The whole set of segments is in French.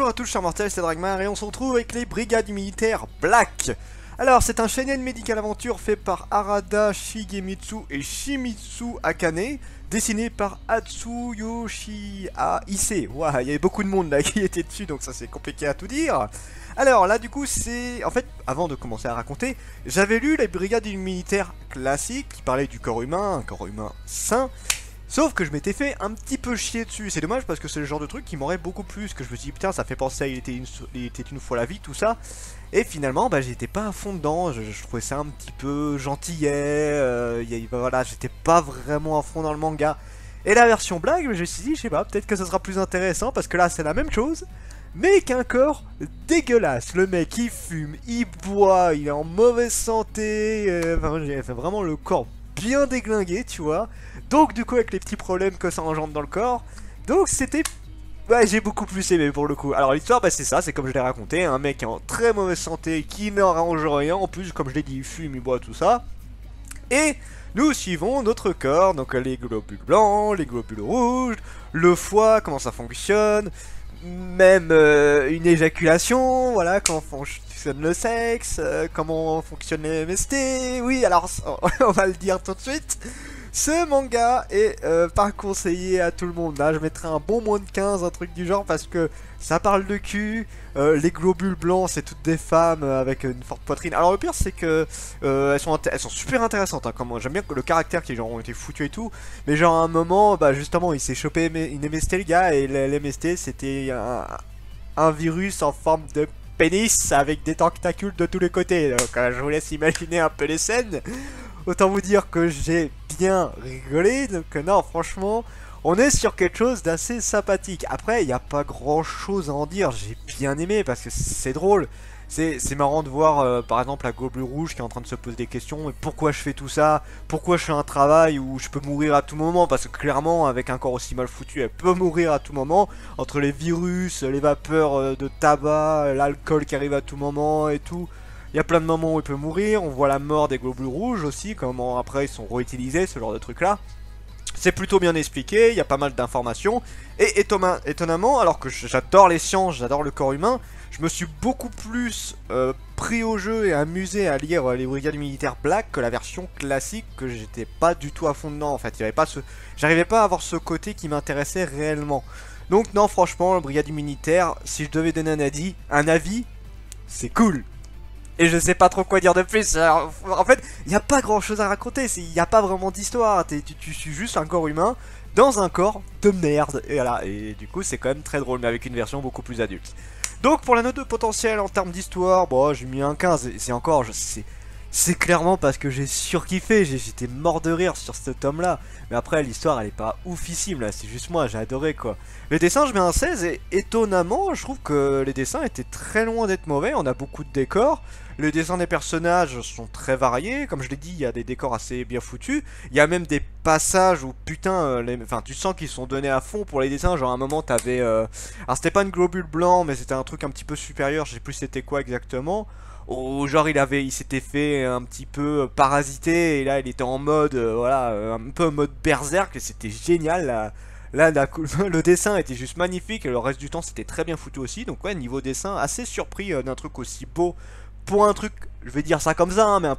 Bonjour à tous, chers mortels, c'est Dragmar et on se retrouve avec les Brigades Militaires Black. Alors, c'est un shonen médical aventure fait par Harada Shigemitsu et Shimizu Akane, dessiné par Atsuyoshi Ise. Waouh, il y avait beaucoup de monde là qui était dessus, donc ça c'est compliqué à tout dire. Alors là, du coup, c'est... En fait, avant de commencer à raconter, j'avais lu les Brigades Militaires classiques qui parlaient du corps humain, un corps humain sain. Sauf que je m'étais fait un petit peu chier dessus, c'est dommage parce que c'est le genre de truc qui m'aurait beaucoup plu, que je me suis dit putain ça fait penser à il était une fois la vie, tout ça. Et finalement bah j'étais pas à fond dedans, je trouvais ça un petit peu gentillet, voilà, j'étais pas vraiment à fond dans le manga. Et la version blague, je me suis dit, je sais pas, peut-être que ça sera plus intéressant parce que là c'est la même chose, mais avec un corps dégueulasse. Le mec il fume, il boit, il est en mauvaise santé, enfin j'ai fait vraiment le corps bien déglingué, tu vois. Donc du coup avec les petits problèmes que ça engendre dans le corps, donc c'était... Ouais, j'ai beaucoup plus aimé pour le coup. Alors l'histoire bah c'est ça, c'est comme je l'ai raconté, un mec en très mauvaise santé qui n'arrange rien, en plus comme je l'ai dit il fume, il boit tout ça. Et nous suivons notre corps, donc les globules blancs, les globules rouges, le foie, comment ça fonctionne, même une éjaculation, voilà, comment fonctionne le sexe, comment fonctionne les MST, oui alors on va le dire tout de suite. Ce manga est pas conseillé à tout le monde, là je mettrais un bon moins de 15, un truc du genre, parce que ça parle de cul, les globules blancs c'est toutes des femmes avec une forte poitrine. Alors le pire c'est que elles sont super intéressantes, hein, j'aime bien le caractère qui genre ont été foutus et tout, mais genre à un moment, bah justement il s'est chopé une MST le gars, et l'MST c'était un virus en forme de pénis avec des tentacules de tous les côtés, donc je vous laisse imaginer un peu les scènes. Autant vous dire que j'ai bien rigolé, donc non franchement on est sur quelque chose d'assez sympathique. Après il n'y a pas grand chose à en dire, j'ai bien aimé parce que c'est drôle. C'est marrant de voir par exemple la globule rouge qui est en train de se poser des questions. Pourquoi je fais tout ça? Pourquoi je fais un travail où je peux mourir à tout moment? Parce que clairement avec un corps aussi mal foutu elle peut mourir à tout moment. Entre les virus, les vapeurs de tabac, l'alcool qui arrive à tout moment et tout. Il y a plein de moments où il peut mourir, on voit la mort des globules rouges aussi, comment après ils sont réutilisés, ce genre de truc là. C'est plutôt bien expliqué, il y a pas mal d'informations. Et étonnamment, alors que j'adore les sciences, j'adore le corps humain, je me suis beaucoup plus pris au jeu et amusé à lire les Brigades Militaires Black que la version classique, que j'étais pas du tout à fond dedans en fait. J'arrivais pas à avoir ce côté qui m'intéressait réellement. Donc non franchement, le Brigade Militaire, si je devais donner un avis, c'est cool. Et je sais pas trop quoi dire de plus. Alors, en fait, il n'y a pas grand chose à raconter. Il n'y a pas vraiment d'histoire. Tu suis juste un corps humain dans un corps de merde. Et voilà. Et du coup, c'est quand même très drôle, mais avec une version beaucoup plus adulte. Donc, pour la note de potentiel en termes d'histoire, bon, j'ai mis un 15. C'est encore, c'est clairement parce que j'ai surkiffé. J'étais mort de rire sur ce tome là. Mais après, l'histoire, elle est pas oufissime là. C'est juste moi, j'ai adoré quoi. Le dessin, je mets un 16. Et étonnamment, je trouve que les dessins étaient très loin d'être mauvais. On a beaucoup de décors. Les dessins des personnages sont très variés, comme je l'ai dit, il y a des décors assez bien foutus. Il y a même des passages où putain, enfin tu sens qu'ils sont donnés à fond pour les dessins. Genre à un moment t'avais, alors c'était pas une globule blanc, mais c'était un truc un petit peu supérieur, je sais plus c'était quoi exactement. Ou genre il s'était fait un petit peu parasiter et là il était en mode, voilà, un peu en mode berserk et c'était génial là. Là, le dessin était juste magnifique et le reste du temps c'était très bien foutu aussi. Donc ouais, niveau dessin, assez surpris d'un truc aussi beau pour un truc, je vais dire ça comme ça, hein, mais un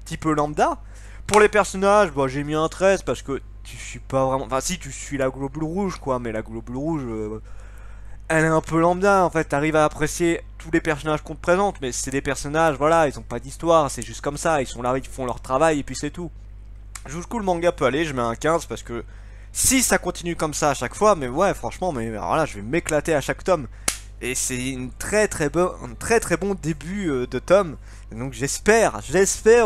petit peu lambda. Pour les personnages, bah, j'ai mis un 13 parce que tu suis pas vraiment... Enfin si, tu suis la globule rouge quoi, mais la globule rouge, elle est un peu lambda en fait. T'arrives à apprécier tous les personnages qu'on te présente, mais c'est des personnages, voilà, ils ont pas d'histoire, c'est juste comme ça, ils sont là, ils font leur travail et puis c'est tout. Jusqu'où le manga peut aller, je mets un 15 parce que si ça continue comme ça à chaque fois, mais ouais franchement, mais alors là je vais m'éclater à chaque tome. Et c'est un très bon début de tome. Donc j'espère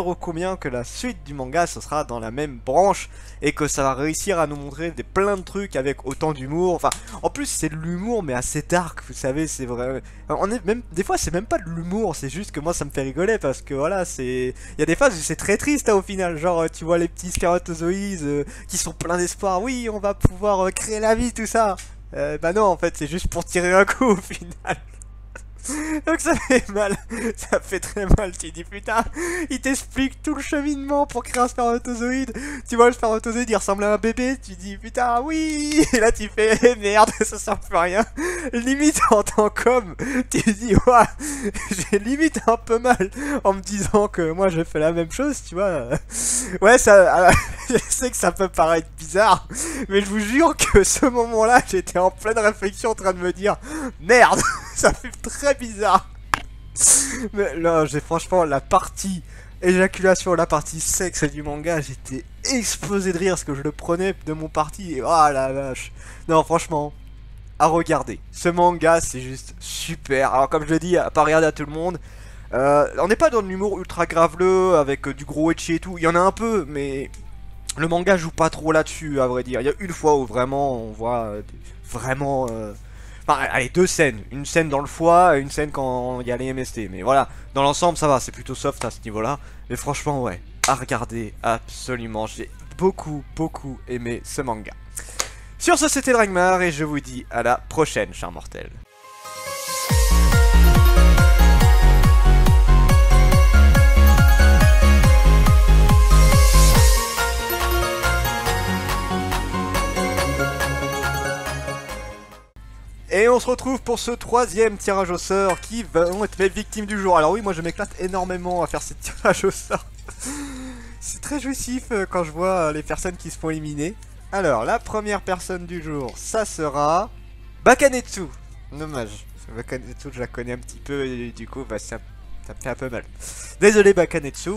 ô combien que la suite du manga ce sera dans la même branche et que ça va réussir à nous montrer plein de trucs avec autant d'humour. Enfin, en plus c'est de l'humour mais assez dark, vous savez, c'est vrai. Des fois c'est même pas de l'humour, c'est juste que moi ça me fait rigoler parce que voilà, il y a des phases où c'est très triste hein, au final. Genre tu vois les petits spermatozoïdes qui sont pleins d'espoir. Oui, on va pouvoir créer la vie, tout ça. Bah non, en fait, c'est juste pour tirer un coup au final. Donc ça fait mal, ça fait très mal, tu dis putain, il t'explique tout le cheminement pour créer un spermatozoïde. Tu vois le spermatozoïde il ressemble à un bébé, tu dis putain oui, et là tu fais eh, merde, ça sert plus à rien. Limite en tant qu'homme, tu dis ouais, j'ai limite un peu mal en me disant que moi j'ai fait la même chose, tu vois. Ouais ça, je sais que ça peut paraître bizarre, mais je vous jure que ce moment-là j'étais en pleine réflexion en train de me dire merde. Ça fait très bizarre. Mais là, j'ai franchement la partie éjaculation, la partie sexe du manga, j'étais explosé de rire parce que je le prenais de mon parti et oh la vache. Non, franchement, à regarder. Ce manga, c'est juste super. Alors comme je le dis, à pas regarder à tout le monde. On n'est pas dans l'humour ultra graveleux avec du gros ecchi et tout. Il y en a un peu, mais le manga joue pas trop là-dessus, à vrai dire. Il y a une fois où vraiment on voit vraiment. Enfin, allez, deux scènes. Une scène dans le foie et une scène quand il y a les MST. Mais voilà, dans l'ensemble, ça va, c'est plutôt soft à ce niveau-là. Mais franchement, ouais, à regarder, absolument. J'ai beaucoup, beaucoup aimé ce manga. Sur ce, c'était Dragmar et je vous dis à la prochaine, chers mortels. Et on se retrouve pour ce troisième tirage au sort qui vont être mes victimes du jour. Alors oui, moi je m'éclate énormément à faire ces tirages au sort. C'est très jouissif quand je vois les personnes qui se font éliminer. Alors, la première personne du jour, ça sera Bakanetsu. Dommage, parce que Bakanetsu je la connais un petit peu et du coup bah, ça me fait un peu mal. Désolé Bakanetsu.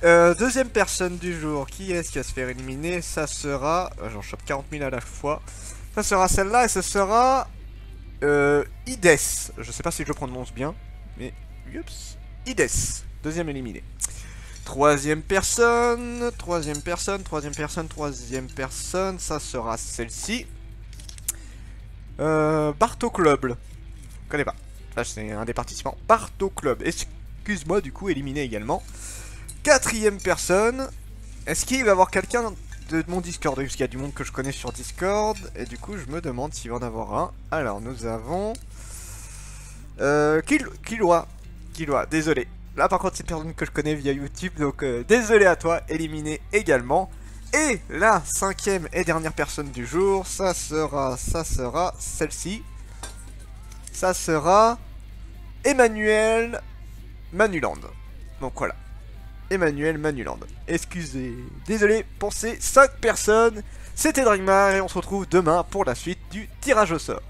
Deuxième personne du jour, qui est-ce qui va se faire éliminer? Ça sera... J'en chope 40 000 à la fois. Ça sera celle-là et ce sera... Ides. Je sais pas si je le prononce bien, mais... Oups. Ides. Deuxième éliminé. Troisième personne, ça sera celle-ci. Barto Club. Je connais pas. Là, c'est un des participants. Barto Club. Excuse-moi, du coup, éliminé également. Quatrième personne. Est-ce qu'il va y avoir quelqu'un de mon Discord? Parce qu'il y a du monde que je connais sur Discord. Et du coup, je me demande s'il va en avoir un. Alors, nous avons... Killua. Désolé. Là par contre c'est une personne que je connais via YouTube, donc désolé à toi, éliminé également. Et la cinquième et dernière personne du jour, ça sera celle-ci. Ça sera Emmanuel Manuland. Donc voilà, Emmanuel Manuland. Excusez, désolé pour ces 5 personnes. C'était Dragmar et on se retrouve demain pour la suite du tirage au sort.